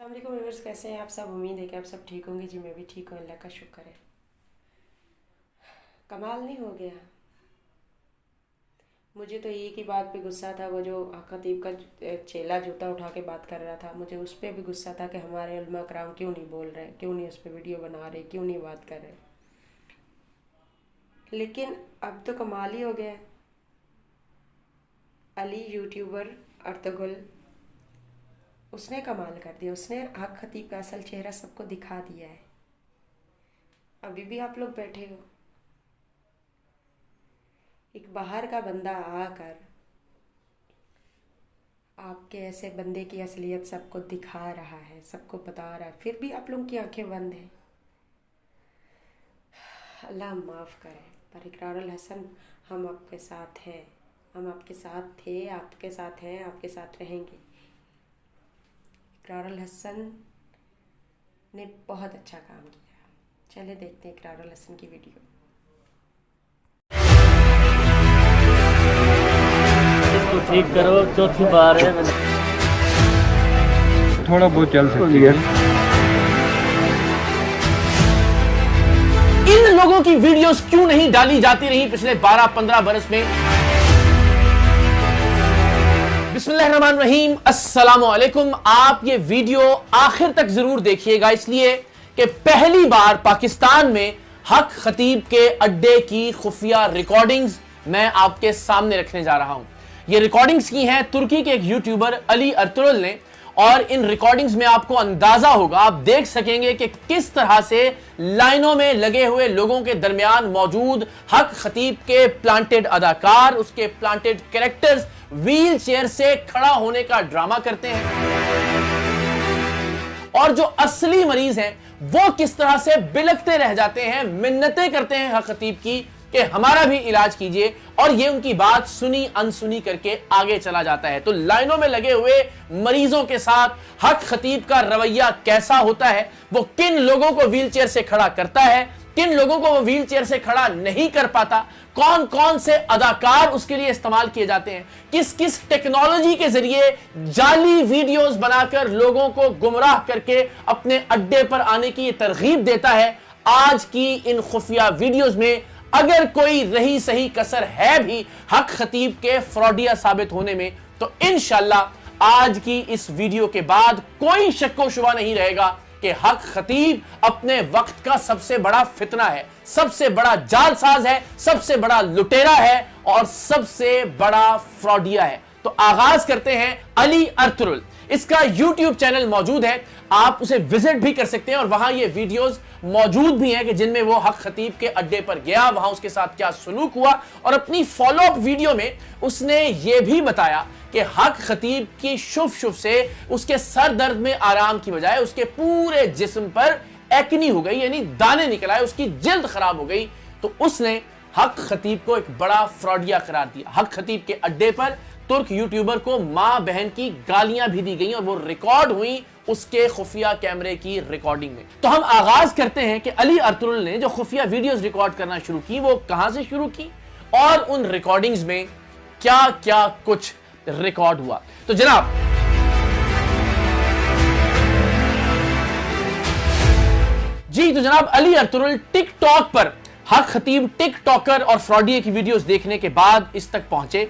अस्सलामुअलैकुम व्यूअर्स, कैसे हैं आप सब। उम्मीद है कि आप सब ठीक होंगे। जी मैं भी ठीक हूँ, अल्लाह का शुक्र है। कमाल नहीं हो गया। मुझे तो एक ही बात पे गुस्सा था, वो जो खतीब का चेला जूता उठा के बात कर रहा था, मुझे उस पर भी गुस्सा था कि हमारे उलमा कराम क्यों नहीं बोल रहे, क्यों नहीं उस पर वीडियो बना रहे, क्यों नहीं बात कर रहे। लेकिन अब तो कमाल ही हो गया। अली यूट्यूबर अर्तुगरुल, उसने कमाल कर दिया। उसने हक खतीब का असल चेहरा सबको दिखा दिया है। अभी भी आप लोग बैठे हो। एक बाहर का बंदा आकर आपके ऐसे बंदे की असलियत सबको दिखा रहा है, सबको बता रहा है, फिर भी आप लोगों की आंखें बंद हैं। अल्लाह माफ़ करे। पर इकरारुल हसन, हम आपके साथ हैं, हम आपके साथ थे, आपके साथ हैं, आपके साथ रहेंगे। इकरारुल हसन ने बहुत अच्छा काम किया। चले देखते हैं इकरारुल हसन की वीडियो। इसको ठीक करो, चौथी बार है। थोड़ा बहुत चल सकती है। इन लोगों की वीडियोस क्यों नहीं डाली जाती रही पिछले 12-15 बरस में। बिस्मिल्लाहिर्रहमानिर्रहीम, अस्सलाम वालेकुम। आप ये वीडियो आखिर तक जरूर देखिएगा, इसलिए कि पहली बार पाकिस्तान में हक खतीब के अड्डे की खुफिया रिकॉर्डिंग्स मैं आपके सामने रखने जा रहा हूं। ये रिकॉर्डिंग्स की हैं तुर्की के एक यूट्यूबर अली अर्तुगरुल ने, और इन रिकॉर्डिंग्स में आपको अंदाजा होगा, आप देख सकेंगे कि किस तरह से लाइनों में लगे हुए लोगों के दरमियान मौजूद हक खतीब के प्लांटेड अदाकार, उसके प्लांटेड कैरेक्टर्स व्हील चेयर से खड़ा होने का ड्रामा करते हैं, और जो असली मरीज हैं वो किस तरह से बिलखते रह जाते हैं, मिन्नतें करते हैं हक खतीब की कि हमारा भी इलाज कीजिए, और ये उनकी बात सुनी अनसुनी करके आगे चला जाता है। तो लाइनों में लगे हुए मरीजों के साथ हक खतीब का रवैया कैसा होता है, वो किन लोगों को व्हीलचेयर से खड़ा करता है, किन लोगों को वो व्हीलचेयर से खड़ा नहीं कर पाता, कौन कौन से अदाकार उसके लिए इस्तेमाल किए जाते हैं, किस किस टेक्नोलॉजी के जरिए जाली वीडियोस बनाकर लोगों को गुमराह करके अपने अड्डे पर आने की तरगीब देता है। आज की इन खुफिया वीडियोस में अगर कोई रही सही कसर है भी हक खतीब के फ्रॉडिया साबित होने में, तो इंशाल्लाह आज की इस वीडियो के बाद कोई शक्को शुबा नहीं रहेगा कि हक खतीब अपने वक्त का सबसे बड़ा फितना है, सबसे बड़ा जालसाज है, सबसे बड़ा लुटेरा है और सबसे बड़ा फ्रॉडिया है। तो आगाज करते हैं अली अर्तुगरुल। इसका YouTube चैनल मौजूद है, आप उसे विजिट भी कर सकते हैं, और वहां ये वीडियोस मौजूद भी हैं कि जिनमें वो हक खतीब के अड्डे पर गया, वहां उसके साथ क्या सलूक हुआ, और अपनी फॉलो अप वीडियो में उसने ये भी बताया कि हक खतीब की शुफ शुफ से उसके सर दर्द में आराम की बजाय उसके पूरे जिस्म पर एक्नी हो गई, यानी दाने निकल आए, उसकी जिल्द खराब हो गई। तो उसने हक खतीब को एक बड़ा फ्रॉडिया करार दिया। हक खतीब के अड्डे पर तुर्क यूट्यूबर को मां बहन की गालियां भी दी गई और वो रिकॉर्ड हुई उसके खुफिया कैमरे की रिकॉर्डिंग में। तो हम आगाज करते हैं कि अली अर्तुगरुल ने जो खुफिया वीडियोस रिकॉर्ड करना शुरू की वो कहां से शुरू की और उन रिकॉर्डिंग्स में क्या क्या कुछ रिकॉर्ड हुआ। तो जनाब, जी तो जनाब, अली अर्तुगरुल टिकटॉक पर हक खतीब टिकटॉकर और फ्रॉडिया की वीडियोस देखने के बाद इस तक पहुंचे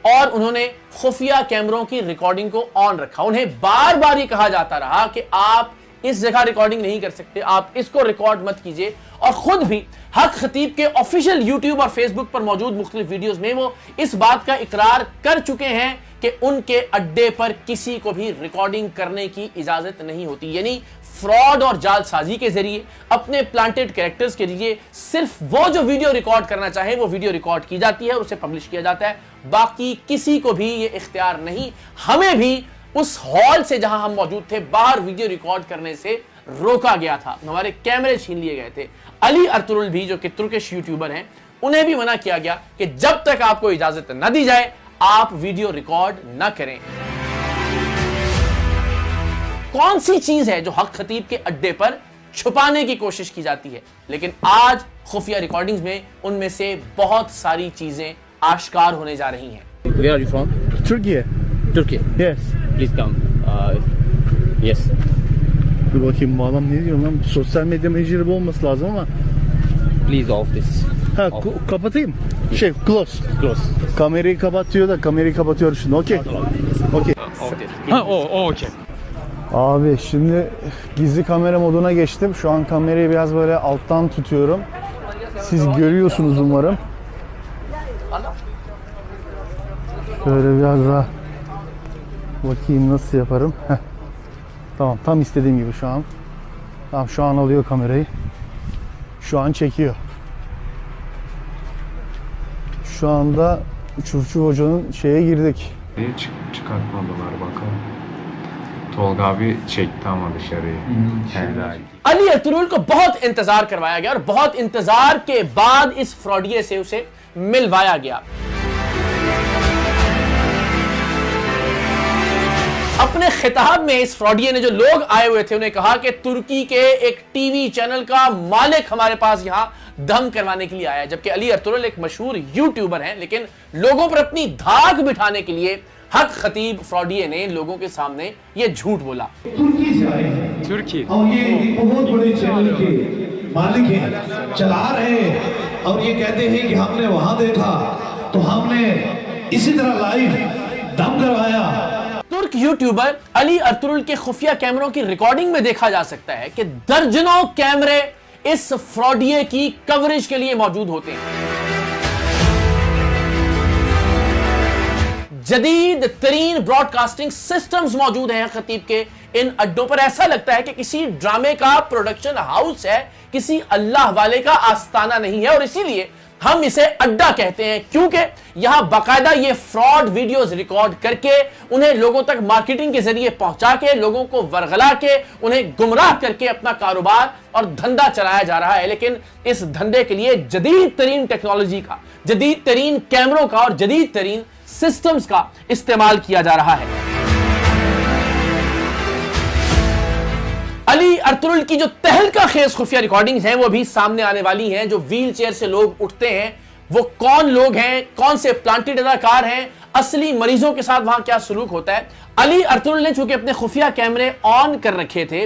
और उन्होंने खुफिया कैमरों की रिकॉर्डिंग को ऑन रखा। उन्हें बार बार ये कहा जाता रहा कि आप इस जगह रिकॉर्डिंग नहीं कर सकते, आप इसको रिकॉर्ड मत कीजिए, और खुद भी हक खतीब के ऑफिशियल यूट्यूब और फेसबुक पर मौजूद मुख्तलिफ वीडियोस में वो इस बात का इकरार कर चुके हैं कि उनके अड्डे पर किसी को भी रिकॉर्डिंग करने की इजाजत नहीं होती। यानी फ्रॉड और जालसाजी के जरिए, अपने प्लांटेड कैरेक्टर्स के जरिए सिर्फ वो जो वीडियो रिकॉर्ड करना चाहे वो वीडियो रिकॉर्ड की जाती है और उसे पब्लिश किया जाता है, बाकी किसी को भी ये इख्तियार नहीं। हमें भी उस हॉल से जहां हम मौजूद थे बाहर वीडियो रिकॉर्ड करने से रोका गया था, हमारे कैमरे छीन लिए गए थे। अली अर्तुगरुल भी जो कि तुर्किश यूट्यूबर हैं, उन्हें भी मना किया गया कि जब तक आपको इजाजत न दी जाए आप वीडियो रिकॉर्ड न करें। कौन सी चीज है जो हक खतीब के अड्डे पर छुपाने की कोशिश की जाती है, लेकिन आज खुफिया रिकॉर्डिंग्स में उनमें से बहुत सारी चीजें आश्कार होने जा रही हैं। Where are you from? Turkey. Turkey. Yes. Please come. Yes. Dur bakayım bu adam ne diyor lan? Sosyal medya menajeri olması lazım ama. Please off this. Ha kapatayım. Close. Kamerayı kapat diyor da kamerayı kapatıyor şimdi. Okey. Ha o okey. Abi şimdi gizli kamera moduna geçtim. Şu an kamerayı biraz böyle alttan tutuyorum. Siz görüyorsunuz umarım. Şöyle biraz daha bakayım nasıl yaparım. Heh. Tamam, tam istediğim gibi şu an. Tamam, şu an alıyor kamerayı. Şu an çekiyor. Şu anda Çufçuf Hoca'nın şeye girdik. Çıkartmadılar bakalım. Tolga abi çekti ama dışarıyı. Helal. Ali अतरुल को बहुत इंतजार करवाया गया और बहुत इंतजार के बाद इस फ्रॉडिये से उसे मिलवाया गया। अपने खिताब में इस फ्रॉडिये ने जो लोग आए हुए थे उन्हें कहा कि तुर्की के एक टीवी चैनल का मालिक हमारे पास यहां दम करवाने के लिए आया है, जबकि अली अतरुल एक मशहूर यूट्यूबर हैं, लेकिन लोगों पर अपनी धाक बिठाने के लिए हक खतीब फ्रॉडिये ने लोगों के सामने ये झूठ बोला। तुर्की से आए हैं Turkey. और ये बहुत बड़े चैनल के मालिक हैं, चला रहे हैं और ये कहते हैं कि हमने वहां देखा तो हमने इसी तरह लाइव दम करवाया। तुर्क यूट्यूबर अली अतरुल के खुफिया कैमरों की रिकॉर्डिंग में देखा जा सकता है कि दर्जनों कैमरे इस फ्रॉडिये की कवरेज के लिए मौजूद होते हैं। जदीद तरीन ब्रॉडकास्टिंग सिस्टम्स मौजूद हैं खतीब के इन अड्डों पर। ऐसा लगता है कि किसी ड्रामे का प्रोडक्शन हाउस है, किसी अल्लाह वाले का आस्ताना नहीं है, और इसीलिए हम इसे अड्डा कहते हैं, क्योंकि यहां बाकायदा ये फ्रॉड वीडियोस रिकॉर्ड करके उन्हें लोगों तक मार्केटिंग के जरिए पहुंचा के, लोगों को वरगला के, उन्हें गुमराह करके अपना कारोबार और धंधा चलाया जा रहा है। लेकिन इस धंधे के लिए जदीद तरीन टेक्नोलॉजी का, जदीद तरीन कैमरों का और जदीद तरीन सिस्टम्स का इस्तेमाल किया जा रहा है। अली अतरुल की जो तहलका खेज खुफिया रिकॉर्डिंग्स हैं वो भी सामने आने वाली हैं। जो व्हील चेयर से लोग उठते हैं वो कौन लोग हैं, कौन से प्लांटेड अदाकार हैं, असली मरीजों के साथ वहां क्या सलूक होता है। अली अतरुल ने चूंकि अपने खुफिया कैमरे ऑन कर रखे थे,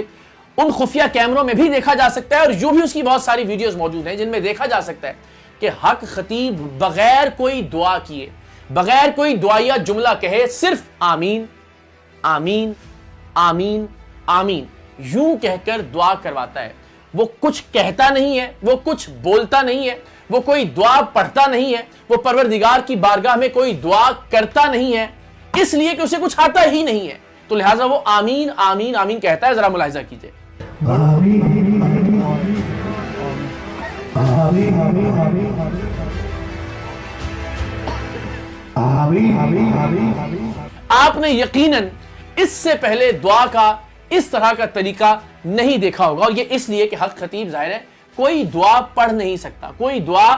उन खुफिया कैमरों में भी देखा जा सकता है, और यूं भी उसकी बहुत सारी वीडियोस मौजूद हैं जिनमें देखा जा सकता है कि हक खतीब बगैर कोई दुआ किए, बगैर कोई दुआया जुमला कहे, सिर्फ आमीन आमीन आमीन आमीन यूं कहकर दुआ करवाता है। वो कुछ कहता नहीं है, वो कुछ बोलता नहीं है, वो कोई दुआ पढ़ता नहीं है, वो परवरदिगार की बारगाह में कोई दुआ करता नहीं है, इसलिए कि उसे कुछ आता ही नहीं है, तो लिहाजा वो आमीन आमीन आमीन कहता है। जरा मुलाहिजा कीजिए। आपने यकीनन इससे पहले दुआ का इस तरह का तरीका नहीं देखा होगा, और ये इसलिए कि हक खतीब जाहिर है कोई दुआ पढ़ नहीं सकता, कोई दुआ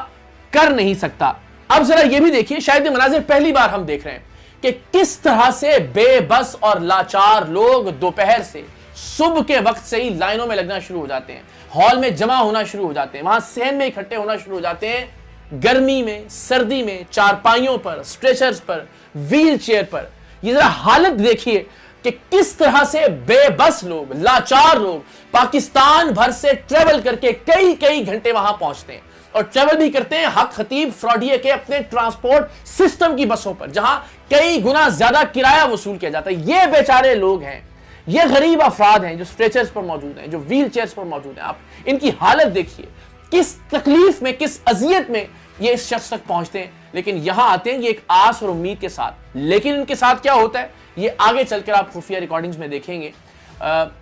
कर नहीं सकता। अब जरा ये भी देखिए, शायद ये मनाजिर पहली बार हम देख रहे हैं कि किस तरह से बेबस और लाचार लोग दोपहर से, सुबह के वक्त से ही लाइनों में लगना शुरू हो जाते हैं, हॉल में जमा होना शुरू हो जाते हैं, वहां सहन में इकट्ठे होना शुरू हो जाते हैं, गर्मी में, सर्दी में, चारपाइयों पर, स्ट्रेचर्स पर, व्हील चेयर पर। ये जरा हालत देखिए कि किस तरह से बेबस लोग, लाचार लोग पाकिस्तान भर से ट्रेवल करके कई कई घंटे वहां पहुंचते हैं, और ट्रेवल भी करते हैं हक खतीब फ्रॉडिये के अपने ट्रांसपोर्ट सिस्टम की बसों पर, जहां कई गुना ज्यादा किराया वसूल किया जाता है। ये बेचारे लोग हैं, ये गरीब अफराद हैं जो स्ट्रेचर्स पर मौजूद हैं, जो व्हील चेयर्स पर मौजूद हैं। आप इनकी हालत देखिए, किस तकलीफ में, किस अजियत में ये इस शख्स तक पहुंचते हैं, लेकिन यहां आते हैं ये एक आस और उम्मीद के साथ। लेकिन इनके साथ क्या होता है ये आगे चलकर आप खुफिया रिकॉर्डिंग्स में देखेंगे।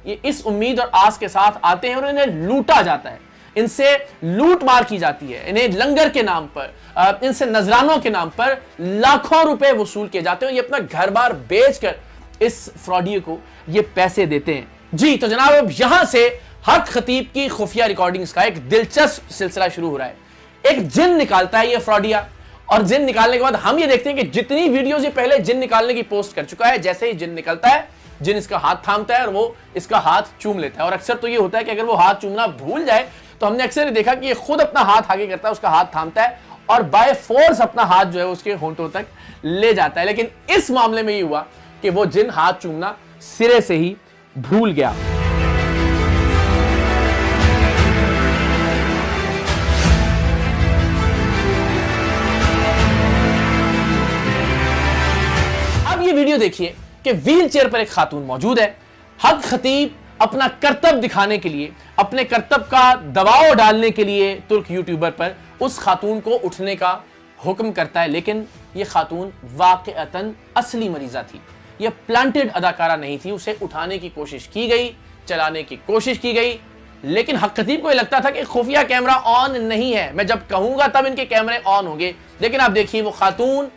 ये इस उम्मीद और आस के साथ आते हैं और इन्हें लूटा जाता है, इनसे लूट मार की जाती है, इन्हें लंगर के नाम पर, इनसे नजरानों के नाम पर लाखों रुपए वसूल किए जाते हैं। ये अपना घर बार बेचकर इस फ्रॉडिये को ये पैसे देते हैं। जी तो जनाब, अब यहां से हक खतीब की खुफिया रिकॉर्डिंग्स का एक दिलचस्प सिलसिला शुरू हो रहा है। एक जिन निकालता है ये फ्रॉडिया, और जिन निकालने के बाद हम ये देखते हैं कि जितनी वीडियोस ये पहले जिन निकालने की पोस्ट कर चुका है, जैसे ही जिन निकलता है, जिन इसका हाथ थामता है और वो इसका हाथ चूम लेता है। और अक्सर तो ये होता है कि अगर वो हाथ चूमना भूल जाए तो हमने अक्सर देखा कि ये खुद अपना हाथ आगे करता है, उसका हाथ थामता है और बाय फोर्स अपना हाथ जो है उसके होंठों तक ले जाता है। लेकिन इस मामले में ये हुआ कि वो जिन हाथ चूमना सिरे से ही भूल गया। वीडियो देखिए कि व्हील चेयर पर एक खातून मौजूद है। हक खतीब अपना कर्तव्य दिखाने के लिए, अपने कर्तव्य का दबाव डालने के लिए तुर्क यूट्यूबर पर उस खातून को उठने का हुक्म करता है, लेकिन यह खातून वाकईतन असली मरीजा थी। यह प्लांटेड अदाकारा नहीं थी। उसे उठाने की कोशिश की गई, चलाने की कोशिश की गई, लेकिन हक खतीब को यह लगता था कि खुफिया कैमरा ऑन नहीं है, मैं जब कहूंगा तब इनके कैमरे ऑन होंगे। लेकिन आप देखिए वो खातून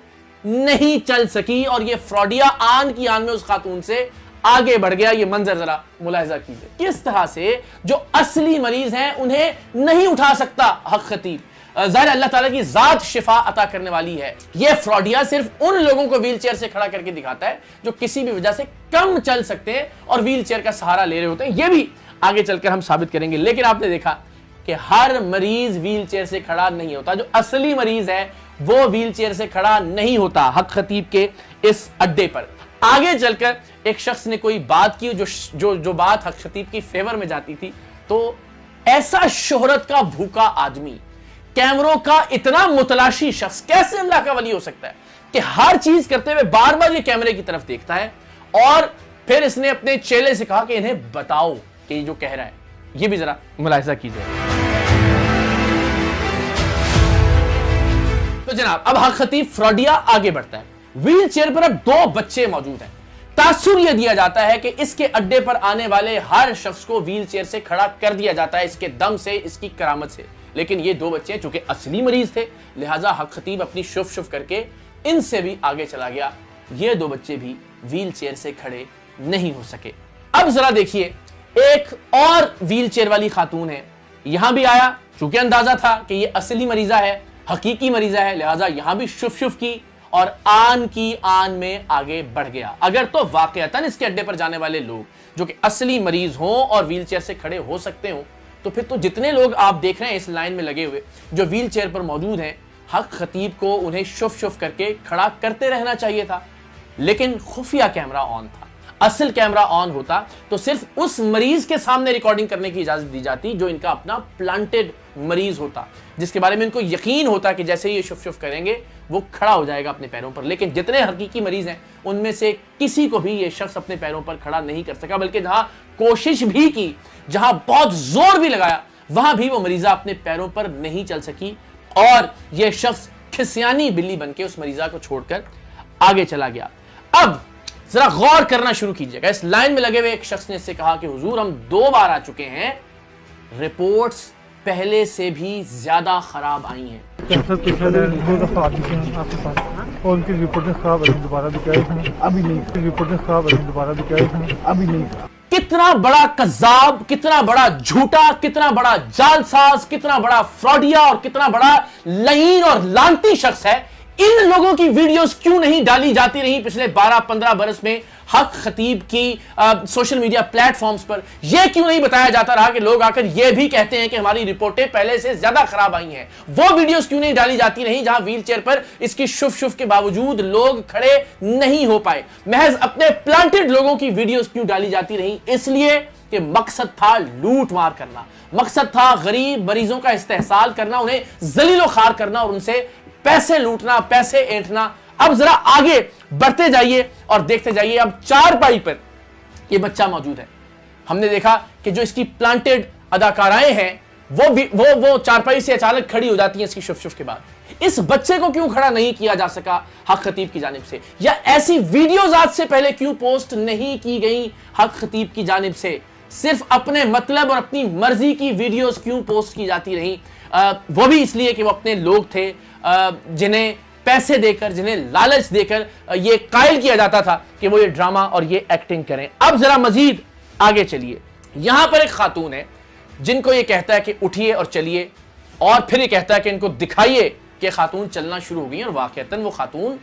नहीं चल सकी और ये फ्रॉडिया आन की आन में उस खातून से आगे बढ़ गया। ये मंजर जरा मुलाहिजा कीजिए, किस तरह से जो असली मरीज हैं उन्हें नहीं उठा सकता हक खतीब। ज़ाहिर अल्लाह ताला की जात शिफा अता करने वाली है। यह फ्रॉडिया सिर्फ उन लोगों को व्हील चेयर से खड़ा करके दिखाता है जो किसी भी वजह से कम चल सकते हैं और व्हील चेयर का सहारा ले रहे होते हैं। यह भी आगे चलकर हम साबित करेंगे। लेकिन आपने देखा कि हर मरीज व्हील चेयर से खड़ा नहीं होता। जो असली मरीज है वो व्हील चेयर से खड़ा नहीं होता हक खतीब के इस अड्डे पर। आगे चलकर एक शख्स ने कोई बात की जो बात हक खतीब की फेवर में जाती थी। तो ऐसा शोहरत का भूखा आदमी, कैमरों का इतना मुतलाशी शख्स कैसे अल्लाह का वली हो सकता है कि हर चीज करते हुए बार बार ये कैमरे की तरफ देखता है। और फिर इसने अपने चेले से कहा कि इन्हें बताओ कि ये जो कह रहा है, ये भी जरा मुलाहिजा कीजिए। तो जनाब अब हक खतीब फ्रॉडिया आगे बढ़ता है। व्हील चेयर पर अब 2 बच्चे मौजूद हैं। तासुर यह दिया जाता है कि इसके अड्डे पर आने वाले हर शख्स को व्हील चेयर से खड़ा कर दिया जाता है, इसके दम से, इसकी करामत से। लेकिन ये 2 बच्चे चूंकि असली मरीज थे, लिहाजा हक खतीब अपनी शुफ शुफ करके इनसे भी आगे चला गया। ये 2 बच्चे भी व्हील चेयर से खड़े नहीं हो सके। अब जरा देखिए, एक और व्हील चेयर वाली खातून है, यहां भी आया। चूंकि अंदाजा था कि ये असली मरीजा है, हकीकी मरीजा है, लिहाजा यहां भी शुफ शुफ की और आन की आन में आगे बढ़ गया। अगर तो वाकईतन इसके अड्डे पर जाने वाले लोग जो कि असली मरीज हों और व्हील चेयर से खड़े हो सकते हो, तो फिर तो जितने लोग आप देख रहे हैं इस लाइन में लगे हुए जो व्हील चेयर पर मौजूद हैं, हक खतीब को उन्हें शुफ शुफ करके खड़ा करते रहना चाहिए था। लेकिन खुफिया कैमरा ऑन था। असल कैमरा ऑन होता तो सिर्फ उस मरीज के सामने रिकॉर्डिंग करने की इजाजत दी जाती जो इनका अपना प्लांटेड मरीज होता, जिसके बारे में इनको यकीन होता कि जैसे ये शुफ शुफ करेंगे वो खड़ा हो जाएगा अपने पैरों पर। लेकिन जितने हकीकी मरीज हैं उनमें से किसी को भी ये शख्स अपने पैरों पर खड़ा नहीं कर सका, बल्कि जहां कोशिश भी की, जहां बहुत जोर भी लगाया, वहां भी वो मरीजा अपने पैरों पर नहीं चल सकी और यह शख्स खिसियानी बिल्ली बनके उस मरीजा को छोड़कर आगे चला गया। अब जरा गौर करना शुरू कीजिएगा। इस लाइन में लगे हुए एक शख्स ने इससे कहा कि हुजूर हम 2 बार आ चुके हैं, रिपोर्ट्स पहले से भी ज्यादा खराब आई हैं। और उनकी रिपोर्टें खराब है, दोबारा भी क्या अभी नहीं, रिपोर्टें खराब है, दोबारा भी क्या अभी नहीं। कितना बड़ा कज़्ज़ाब, कितना बड़ा झूठा, कितना बड़ा जालसाज, कितना बड़ा फ्रॉडिया और कितना बड़ा लईन और लानती शख्स है। इन लोगों की वीडियोस क्यों नहीं डाली जाती रही पिछले 12-15 बरस में हक खतीब की सोशल मीडिया प्लेटफॉर्म्स पर? यह क्यों नहीं बताया जाता रहा कि लोग आकर यह भी कहते हैं कि हमारी रिपोर्टें पहले से ज्यादा खराब आई हैं? वो वीडियोस क्यों नहीं डाली जाती रही जहां व्हील चेयर पर इसकी शुफ शुफ के बावजूद लोग खड़े नहीं हो पाए? महज अपने प्लांटेड लोगों की वीडियोस क्यों डाली जाती रही? इसलिए कि मकसद था लूट मार करना, मकसद था गरीब मरीजों का इस्तेहसाल करना, उन्हें जलीलो खार करना और उनसे पैसे लूटना, पैसे ऐंठना। अब जरा आगे बढ़ते जाइए और देखते जाइए। अब 4 पाई पर यह बच्चा मौजूद है। हमने देखा कि जो इसकी प्लांटेड अदाकाराएं हैं वो 4 पाई से अचानक खड़ी हो जाती हैं इसकी शुफ शुफ के बाद। इस बच्चे को क्यों खड़ा नहीं किया जा सका हक खतीब की जानिब से, या ऐसी वीडियोज आज से पहले क्यों पोस्ट नहीं की गई हक खतीब की जानिब से? सिर्फ अपने मतलब और अपनी मर्जी की वीडियोस क्यों पोस्ट की जाती रही? वो भी इसलिए कि वो अपने लोग थे जिन्हें पैसे देकर, जिन्हें लालच देकर ये कायल किया जाता था कि वो ये ड्रामा और ये एक्टिंग करें। अब जरा मजीद आगे चलिए। यहां पर एक खातून है जिनको ये कहता है कि उठिए और चलिए, और फिर ये कहता है कि इनको दिखाइए कि खातून चलना शुरू हो गई, और वाकईतन वो खातून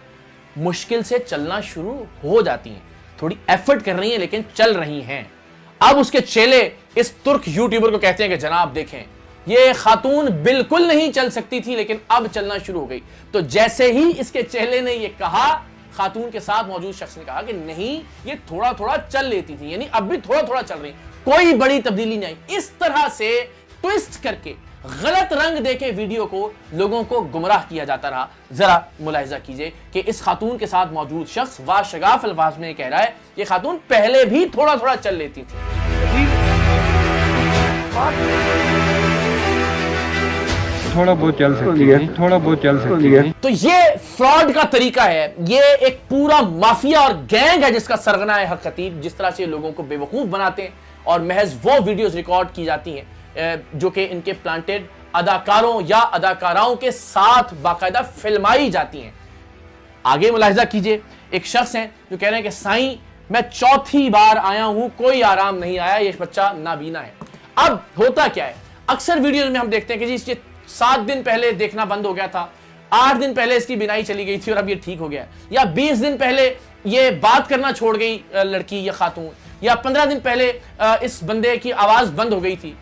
मुश्किल से चलना शुरू हो जाती हैं, थोड़ी एफर्ट कर रही हैं लेकिन चल रही हैं। अब उसके चेले इस तुर्क यूट्यूबर को कहते हैं कि जनाब देखें, ये खातून बिल्कुल नहीं चल सकती थी लेकिन अब चलना शुरू हो गई। तो जैसे ही इसके चेले ने ये कहा, खातून के साथ मौजूद शख्स ने कहा कि नहीं, ये थोड़ा थोड़ा चल लेती थी, यानी अब भी थोड़ा थोड़ा चल रही, कोई बड़ी तब्दीली नहीं। इस तरह से ट्विस्ट करके गलत रंग देके वीडियो को लोगों को गुमराह किया जाता रहा। जरा मुलाहिजा कीजिए कि इस खातून के साथ मौजूद शख्स वाशगाफ अल्फाज में कह रहा है ये खातून पहले भी थोड़ा थोड़ा चल लेती थी। थोड़ा बहुत चल सकती है, थोड़ा बहुत चल सकती है। तो ये फ्रॉड का तरीका है, ये एक पूरा माफिया और गैंग है जिसका सरगना है हक खतीब। जिस तरह से लोगों को बेवकूफ बनाते हैं और महज वो वीडियोस रिकॉर्ड की जाती हैं जो कि इनके प्लांटेड अदाकारों या अदाकाराओं के साथ बाकायदा फिल्माई जाती हैं। आगे मुलाहिजा कीजिए, एक शख्स है जो कह रहे हैं कि साईं मैं चौथी बार आया हूं, कोई आराम नहीं आया, ये बच्चा नाबीना है। अब होता क्या है, अक्सर वीडियोस में हम देखते हैं कि जी 7 दिन पहले देखना बंद हो गया था, 8 दिन पहले इसकी बिनाई चली गई थी और अब ये ठीक हो गया, या 20 दिन पहले ये बात करना छोड़ गई लड़की या खातून, या 15 दिन पहले इस बंदे की आवाज बंद हो गई थी।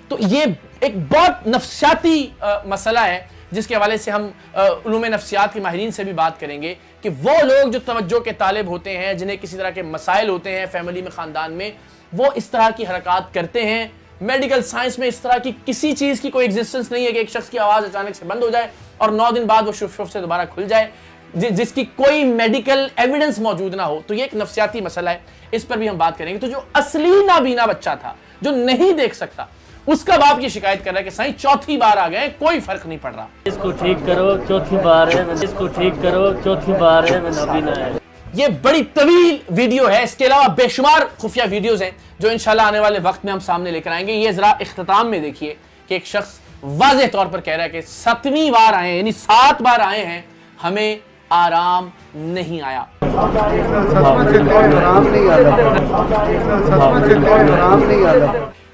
तो ये एक बहुत नफ्सियाती मसला है जिसके हवाले से हम उलूम नफ्सियात के माहिरीन से भी बात करेंगे कि वो लोग जो तवज्जो के तालिब होते हैं, जिन्हें किसी तरह के मसाइल होते हैं फैमिली में, खानदान में, वो इस तरह की हरकत करते हैं। मेडिकल साइंस में इस तरह की किसी चीज की कोई एग्जिस्टेंस नहीं है कि एक शख्स की आवाज अचानक से बंद हो जाए और 9 दिन बाद वो शुफ से दोबारा खुल जाए, जिसकी कोई मेडिकल एविडेंस मौजूद ना हो। तो ये एक नफ्सियाती मसला है, इस पर भी हम बात करेंगे। तो जो असली नाबीना बच्चा था जो नहीं देख सकता, उसका बाप ये शिकायत कर रहा है कि साईं चौथी बार आ गए, कोई फर्क नहीं पड़ रहा। इसको ठीक करो, चौथी बार है, इसको ठीक करो, चौथी बार है, मैं नाबीना है। ये बड़ी तवील वीडियो है, इसके अलावा बेशुमार खुफिया वीडियोस हैं जो इंशाल्लाह आने वाले वक्त में हम सामने लेकर आएंगे। ये जरा इख्तिताम में देखिए कि एक शख्स वाज़ेह तौर पर कह रहा है कि 7वीं बार आए, यानी 7 बार आए हैं, हमें आराम नहीं आया।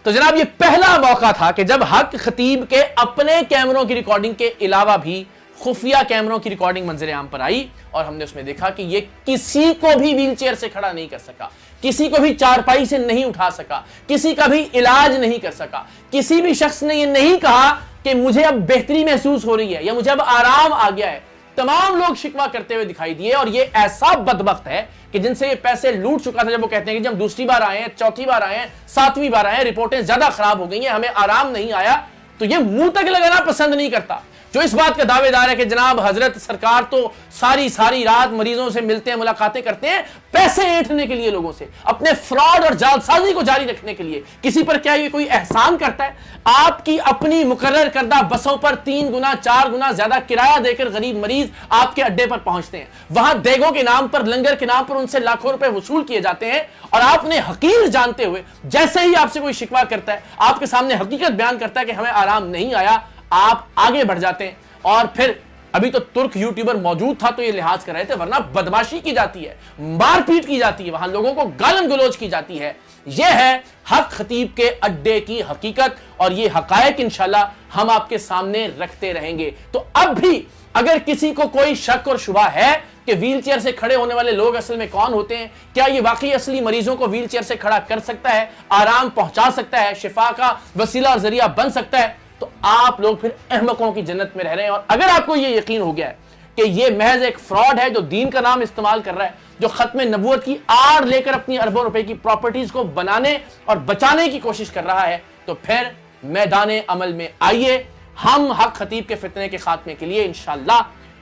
तो जनाब ये पहला मौका था कि जब हक खतीब के अपने कैमरों की रिकॉर्डिंग के अलावा भी खुफिया कैमरों की रिकॉर्डिंग मंजर आम पर आई और हमने उसमें देखा कि ये किसी को भी व्हीलचेयर से खड़ा नहीं कर सका, किसी को भी चारपाई से नहीं उठा सका, किसी का भी इलाज नहीं कर सका। किसी भी शख्स ने ये नहीं कहा कि मुझे अब बेहतरी महसूस हो रही है या मुझे अब आराम आ गया है। तमाम लोग शिकवा करते हुए दिखाई दिए और ये ऐसा बदबख्त है कि जिनसे ये पैसे लूट चुका था, जब वो कहते हैं कि जब हम दूसरी बार आए हैं, चौथी बार आए हैं, 7वीं बार आए हैं, रिपोर्टें ज्यादा खराब हो गई हैं, हमें आराम नहीं आया, तो ये मुंह तक लगाना पसंद नहीं करता। जो इस बात का दावेदार है कि जनाब हजरत सरकार तो सारी रात मरीजों से मिलते हैं, मुलाकातें करते हैं, पैसे ऐंठने के लिए लोगों से, अपने फ्रॉड और जालसाजी को जारी रखने के लिए। किसी पर क्या ये कोई एहसान करता है? आपकी अपनी मुकर्रर करदा बसों पर 3 गुना 4 गुना ज्यादा किराया देकर गरीब मरीज आपके अड्डे पर पहुंचते हैं, वहां देगों के नाम पर, लंगर के नाम पर उनसे लाखों रुपए वसूल किए जाते हैं और आपने हकीर जानते हुए जैसे ही आपसे कोई शिकवा करता है, आपके सामने हकीकत बयान करता है कि हमें आराम नहीं आया, आप आगे बढ़ जाते हैं। और फिर अभी तो तुर्क यूट्यूबर मौजूद था तो ये लिहाज कर रहे थे, वरना बदमाशी की जाती है, मारपीट की जाती है, वहां लोगों को गालन गलौज की जाती है। यह है हक खतीब के अड्डे की हकीकत और ये हकायक इंशाल्लाह हम आपके सामने रखते रहेंगे। तो अब भी अगर किसी को कोई शक और शुबा है कि व्हीलचेयर से खड़े होने वाले लोग असल में कौन होते हैं, क्या ये वाकई असली मरीजों को व्हीलचेयर से खड़ा कर सकता है, आराम पहुंचा सकता है, शिफा का वसीला और जरिया बन सकता है, तो आप लोग फिर अहमकों की जन्नत में रह रहे हैं। और अगर आपको यह यकीन हो गया है कि यह महज एक फ्रॉड है जो दीन का नाम इस्तेमाल कर रहा है, जो खत्म नबूवत की आड़ लेकर अपनी अरबों रुपए की प्रॉपर्टीज को बनाने और बचाने की कोशिश कर रहा है, तो फिर मैदान अमल में आइए। हम हक खतीब के फितने के खात्मे के लिए इंशाअल्लाह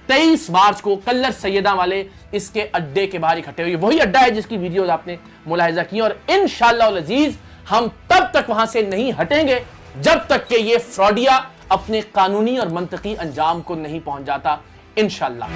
23 मार्च को कल्लर सैयदा वाले इसके अड्डे के बाहर इकट्ठे हुए। वही अड्डा है जिसकी वीडियोस आपने मुलाहिजा की और इंशाअल्लाह अज़ीज हम तब तक वहां से नहीं हटेंगे जब तक कि ये फ्रॉडिया अपने कानूनी और मंतकी अंजाम को नहीं पहुंच जाता इंशाअल्लाह।